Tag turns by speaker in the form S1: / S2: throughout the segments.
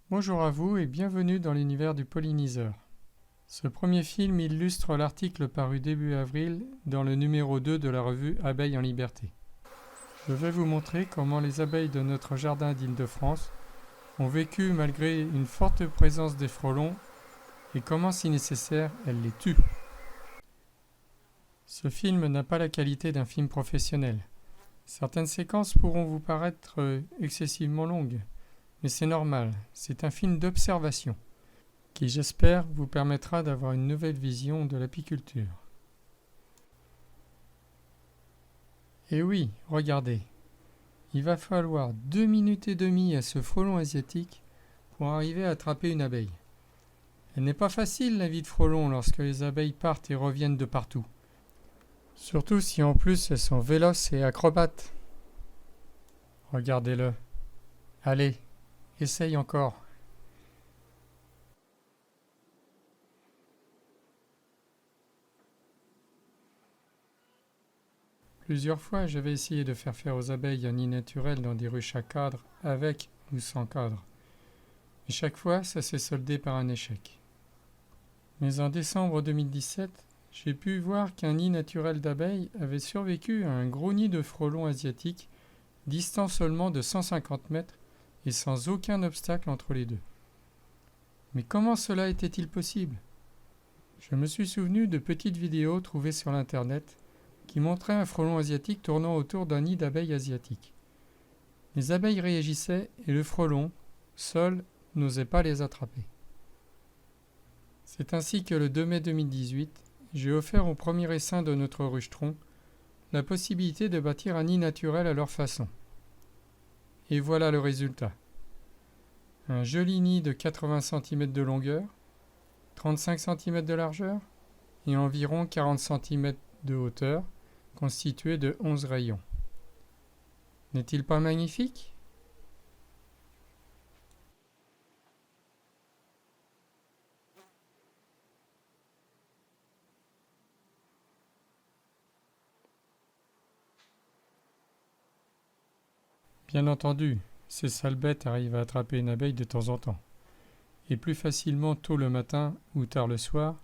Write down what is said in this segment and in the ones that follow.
S1: Bonjour à vous et bienvenue dans l'univers du polliniseur. Ce premier film illustre l'article paru début avril dans le numéro 2 de la revue Abeilles en liberté. Je vais vous montrer comment les abeilles de notre jardin d'Île-de-France ont vécu malgré une forte présence des frelons et comment, si nécessaire, elles les tuent. Ce film n'a pas la qualité d'un film professionnel. Certaines séquences pourront vous paraître excessivement longues, mais c'est normal, c'est un film d'observation qui, j'espère, vous permettra d'avoir une nouvelle vision de l'apiculture. Et oui, regardez, il va falloir 2 minutes et demie à ce frelon asiatique pour arriver à attraper une abeille. Elle n'est pas facile la vie de frelon lorsque les abeilles partent et reviennent de partout. Surtout si en plus elles sont véloces et acrobates. Regardez-le. Allez, essaye encore. Plusieurs fois, j'avais essayé de faire aux abeilles un nid naturel dans des ruches à cadre, avec ou sans cadre. Et chaque fois, ça s'est soldé par un échec. Mais en décembre 2017, j'ai pu voir qu'un nid naturel d'abeilles avait survécu à un gros nid de frelons asiatiques, distant seulement de 150 mètres et sans aucun obstacle entre les deux. Mais comment cela était-il possible ? Je me suis souvenu de petites vidéos trouvées sur l'internet qui montraient un frelon asiatique tournant autour d'un nid d'abeilles asiatiques. Les abeilles réagissaient et le frelon, seul, n'osait pas les attraper. C'est ainsi que le 2 mai 2018, j'ai offert aux premiers essaims de notre ruche-tronc la possibilité de bâtir un nid naturel à leur façon. Et voilà le résultat. Un joli nid de 80 cm de longueur, 35 cm de largeur et environ 40 cm de hauteur, constitué de 11 rayons. N'est-il pas magnifique ? Bien entendu, ces sales bêtes arrivent à attraper une abeille de temps en temps, et plus facilement tôt le matin ou tard le soir,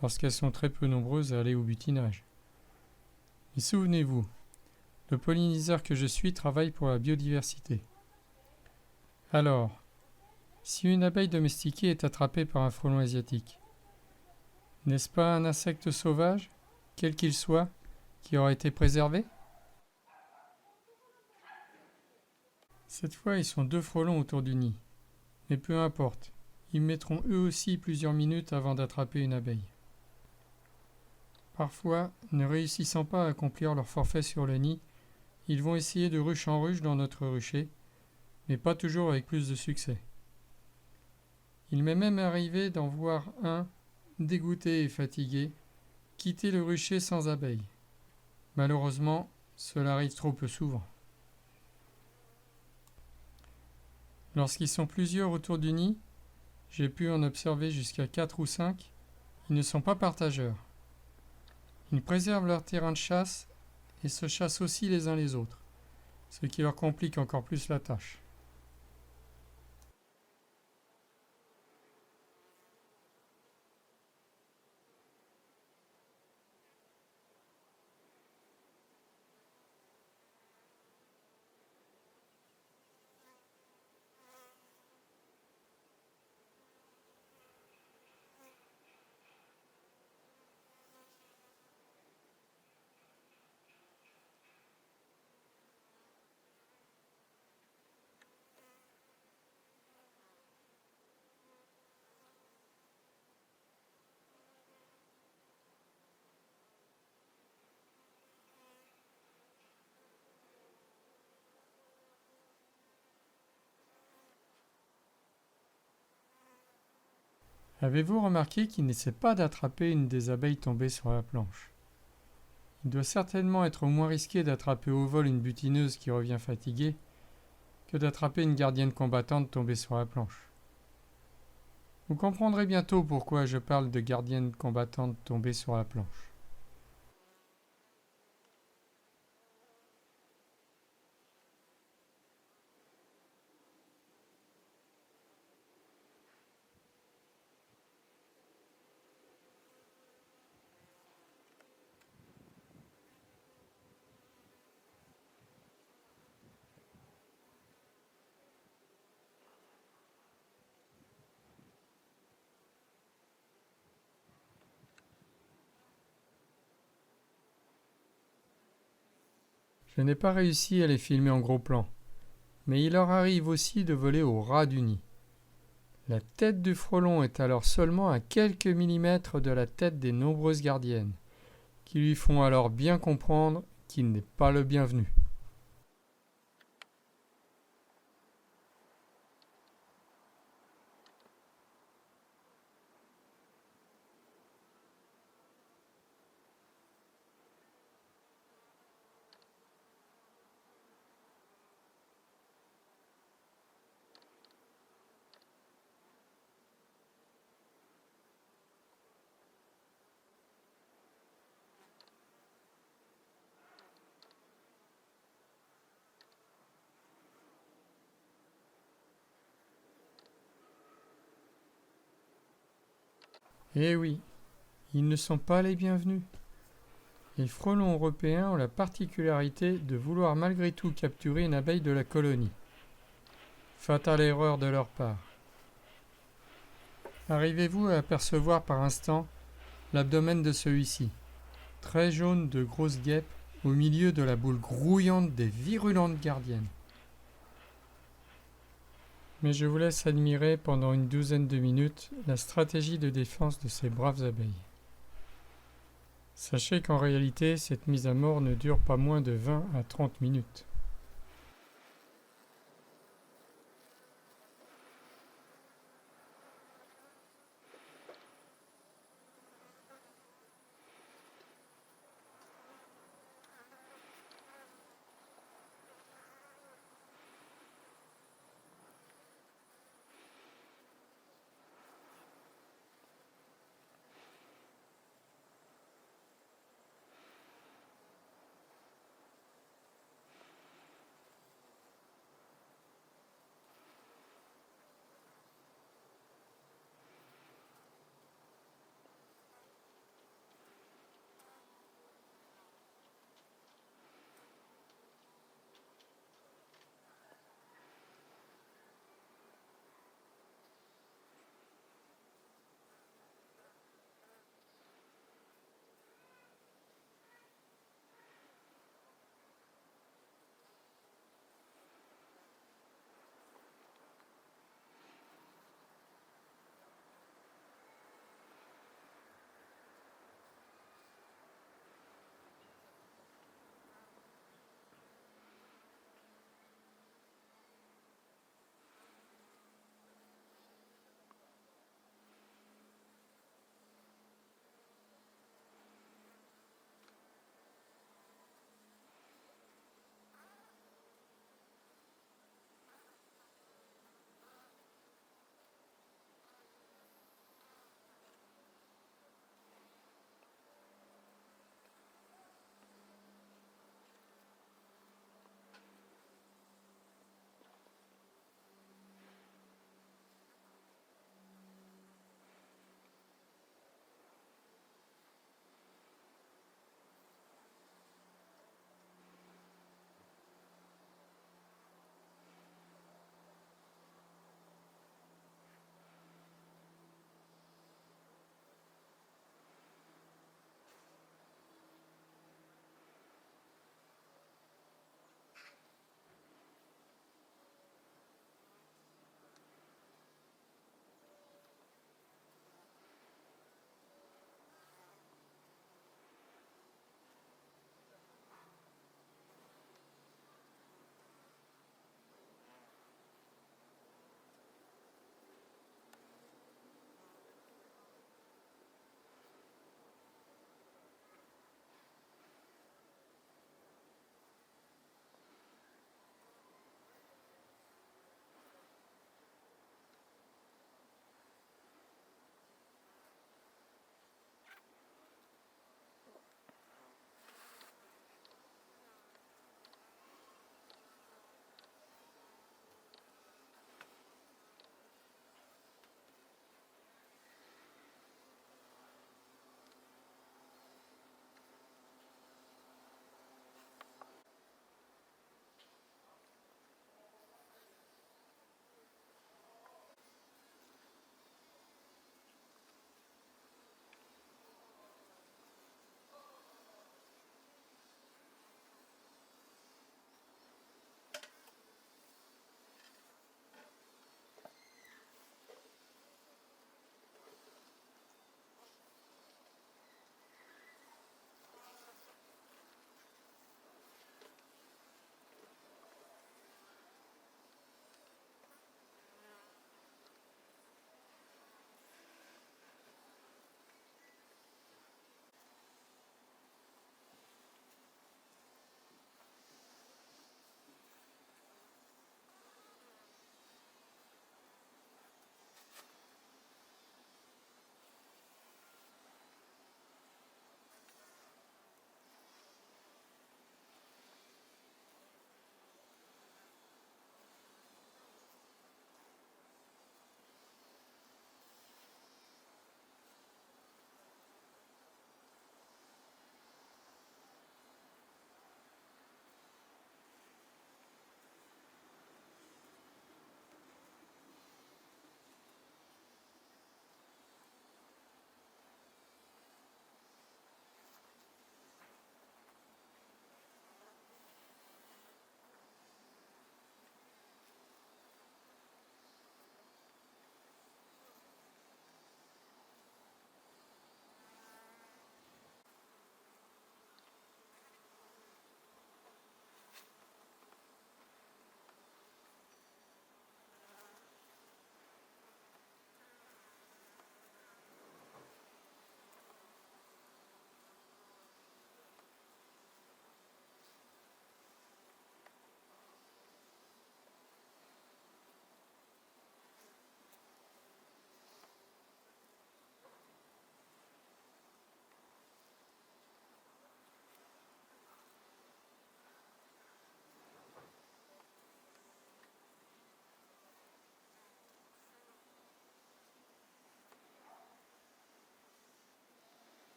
S1: lorsqu'elles sont très peu nombreuses à aller au butinage. Mais souvenez-vous, le polliniseur que je suis travaille pour la biodiversité. Alors, si une abeille domestiquée est attrapée par un frelon asiatique, n'est-ce pas un insecte sauvage, quel qu'il soit, qui aura été préservé ? Cette fois, ils sont 2 frelons autour du nid. Mais peu importe, ils mettront eux aussi plusieurs minutes avant d'attraper une abeille. Parfois, ne réussissant pas à accomplir leur forfait sur le nid, ils vont essayer de ruche en ruche dans notre rucher, mais pas toujours avec plus de succès. Il m'est même arrivé d'en voir un, dégoûté et fatigué, quitter le rucher sans abeille. Malheureusement, cela arrive trop peu souvent. Lorsqu'ils sont plusieurs autour du nid, j'ai pu en observer jusqu'à 4 ou 5, ils ne sont pas partageurs. Ils préservent leur terrain de chasse et se chassent aussi les uns les autres, ce qui leur complique encore plus la tâche. Avez-vous remarqué qu'il n'essaie pas d'attraper une des abeilles tombées sur la planche ? Il doit certainement être moins risqué d'attraper au vol une butineuse qui revient fatiguée que d'attraper une gardienne combattante tombée sur la planche. Vous comprendrez bientôt pourquoi je parle de gardienne combattante tombée sur la planche. Je n'ai pas réussi à les filmer en gros plan, mais il leur arrive aussi de voler au ras du nid. La tête du frelon est alors seulement à quelques millimètres de la tête des nombreuses gardiennes, qui lui font alors bien comprendre qu'il n'est pas le bienvenu. Eh oui, ils ne sont pas les bienvenus. Les frelons européens ont la particularité de vouloir malgré tout capturer une abeille de la colonie. Fatale erreur de leur part. Arrivez-vous à apercevoir par instant l'abdomen de celui-ci, très jaune de grosses guêpes, au milieu de la boule grouillante des virulentes gardiennes. Mais je vous laisse admirer pendant une douzaine de minutes la stratégie de défense de ces braves abeilles. Sachez qu'en réalité, cette mise à mort ne dure pas moins de 20 à 30 minutes.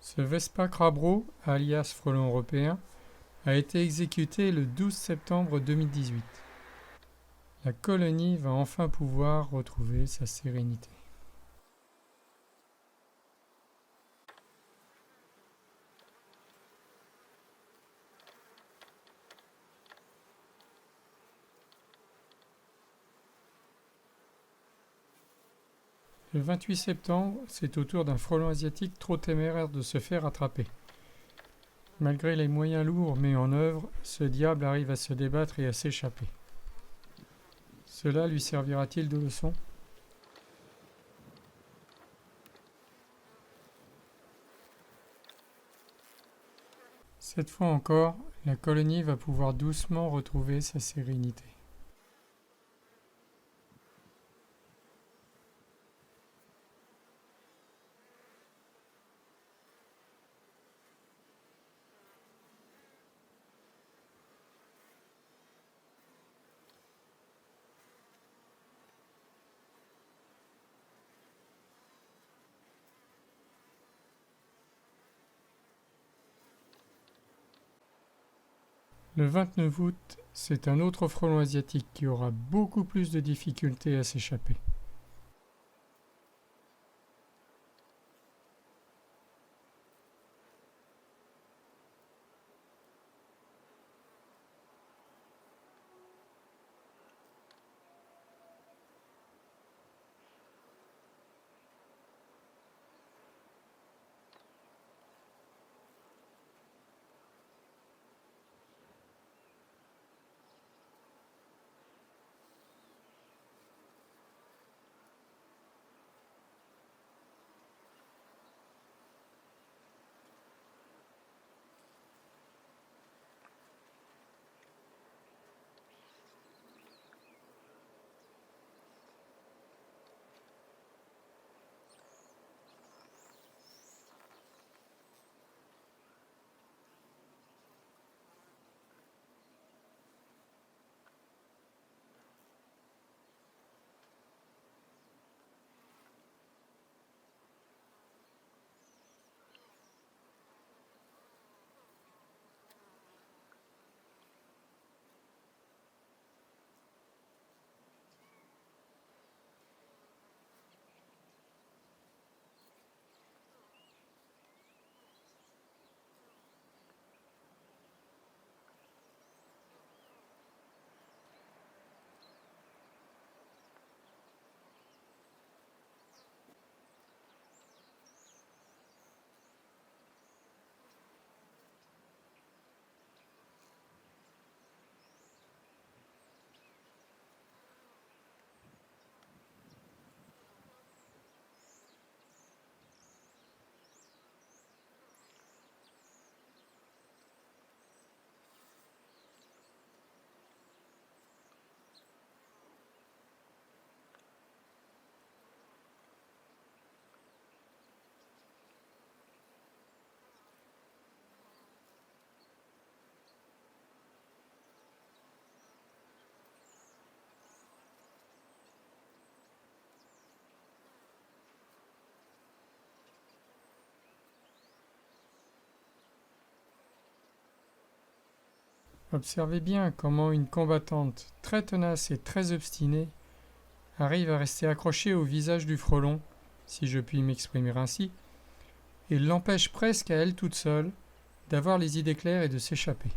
S1: Ce Vespa crabro, alias frelon européen, a été exécuté le 12 septembre 2018. La colonie va enfin pouvoir retrouver sa sérénité. Le 28 septembre, c'est au tour d'un frelon asiatique trop téméraire de se faire attraper. Malgré les moyens lourds mis en œuvre, ce diable arrive à se débattre et à s'échapper. Cela lui servira-t-il de leçon ? Cette fois encore, la colonie va pouvoir doucement retrouver sa sérénité. Le 29 août, c'est un autre frelon asiatique qui aura beaucoup plus de difficultés à s'échapper. Observez bien comment une combattante très tenace et très obstinée arrive à rester accrochée au visage du frelon, si je puis m'exprimer ainsi, et l'empêche presque à elle toute seule d'avoir les idées claires et de s'échapper.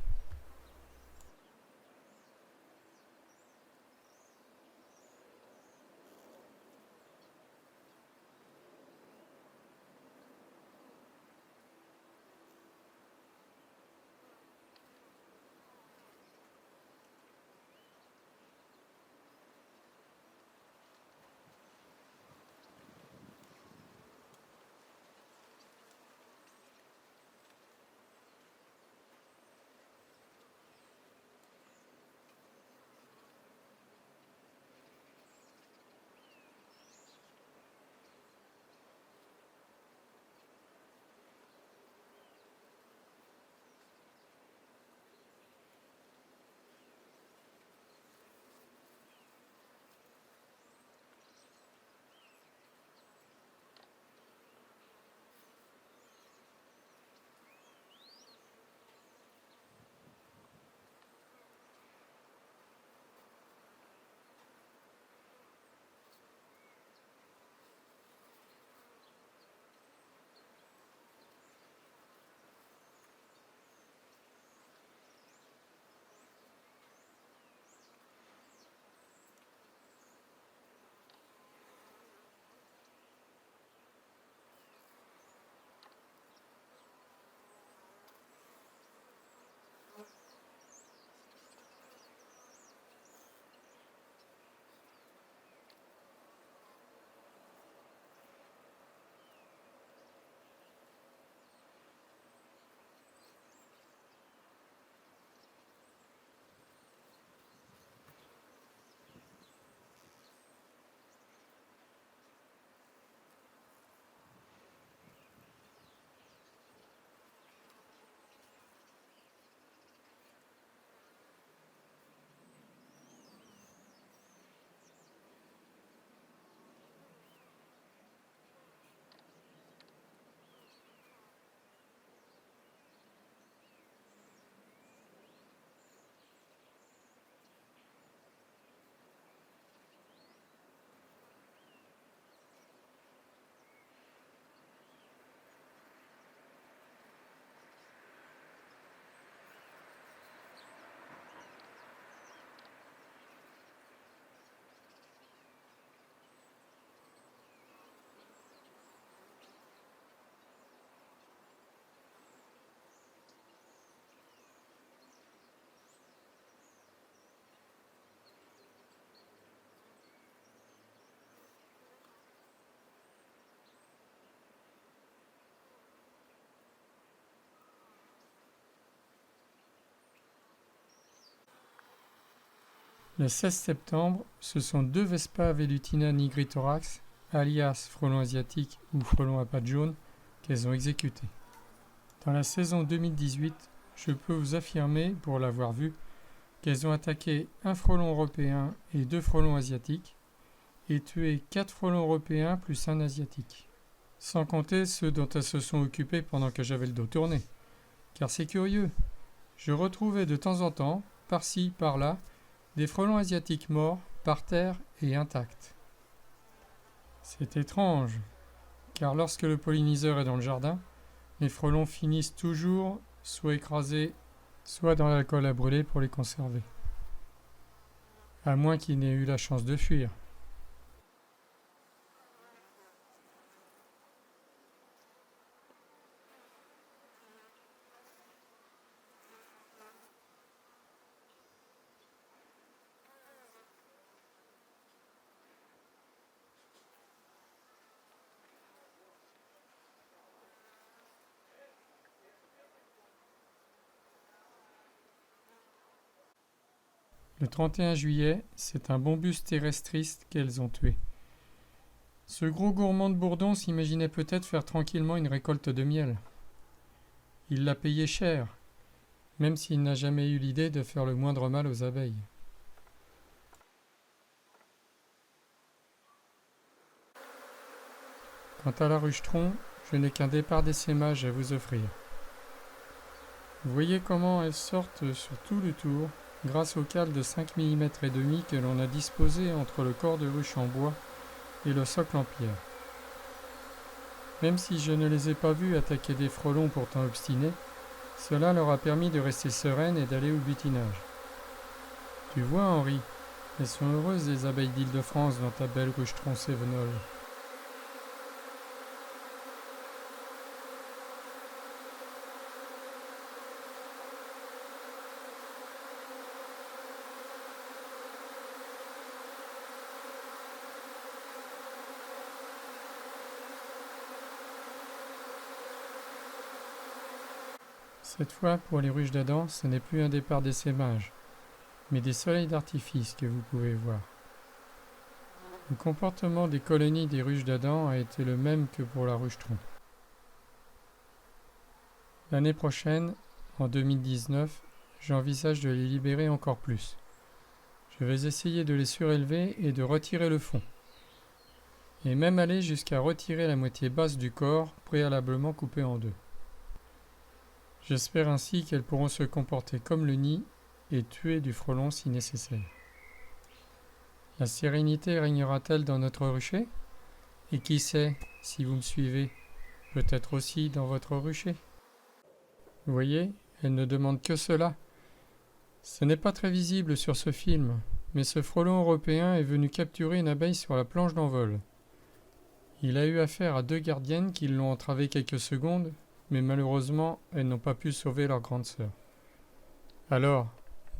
S1: Le 16 septembre, ce sont 2 Vespa velutina nigrithorax, alias frelons asiatiques ou frelons à pattes jaunes, qu'elles ont exécutés. Dans la saison 2018, je peux vous affirmer, pour l'avoir vu, qu'elles ont attaqué un frelon européen et 2 frelons asiatiques, et tué 4 frelons européens plus un asiatique. Sans compter ceux dont elles se sont occupées pendant que j'avais le dos tourné. Car c'est curieux, je retrouvais de temps en temps, par-ci, par-là, des frelons asiatiques morts, par terre et intacts. C'est étrange, car lorsque le polliniseur est dans le jardin, les frelons finissent toujours soit écrasés, soit dans l'alcool à brûler pour les conserver. À moins qu'ils n'aient eu la chance de fuir. Le 31 juillet, c'est un bombus terrestris qu'elles ont tué. Ce gros gourmand de Bourdon s'imaginait peut-être faire tranquillement une récolte de miel. Il l'a payé cher, même s'il n'a jamais eu l'idée de faire le moindre mal aux abeilles. Quant à la ruche-tron, je n'ai qu'un départ d'essaimage à vous offrir. Vous voyez comment elles sortent sur tout le tour, grâce au cale de 5 mm et demi que l'on a disposé entre le corps de ruche en bois et le socle en pierre. Même si je ne les ai pas vues attaquer des frelons pourtant obstinés, cela leur a permis de rester sereines et d'aller au butinage. Tu vois, Henri, elles sont heureuses les abeilles d'Île-de-France dans ta belle ruche-tron sévenole. Cette fois, pour les ruches d'Adam, ce n'est plus un départ d'essaimage, mais des soleils d'artifice que vous pouvez voir. Le comportement des colonies des ruches d'Adam a été le même que pour la ruche-tron. L'année prochaine, en 2019, j'envisage de les libérer encore plus. Je vais essayer de les surélever et de retirer le fond, et même aller jusqu'à retirer la moitié basse du corps préalablement coupé en 2. J'espère ainsi qu'elles pourront se comporter comme le nid et tuer du frelon si nécessaire. La sérénité régnera-t-elle dans notre rucher? Et qui sait, si vous me suivez, peut-être aussi dans votre rucher? Vous voyez, elles ne demandent que cela. Ce n'est pas très visible sur ce film, mais ce frelon européen est venu capturer une abeille sur la planche d'envol. Il a eu affaire à 2 gardiennes qui l'ont entravé quelques secondes, mais malheureusement, elles n'ont pas pu sauver leur grande sœur. Alors,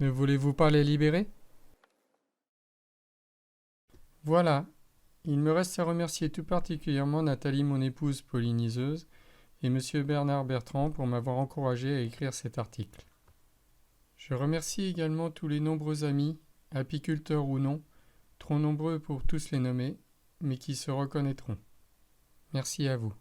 S1: ne voulez-vous pas les libérer? Voilà, il me reste à remercier tout particulièrement Nathalie, mon épouse polliniseuse, et Monsieur Bernard Bertrand pour m'avoir encouragé à écrire cet article. Je remercie également tous les nombreux amis, apiculteurs ou non, trop nombreux pour tous les nommer, mais qui se reconnaîtront. Merci à vous.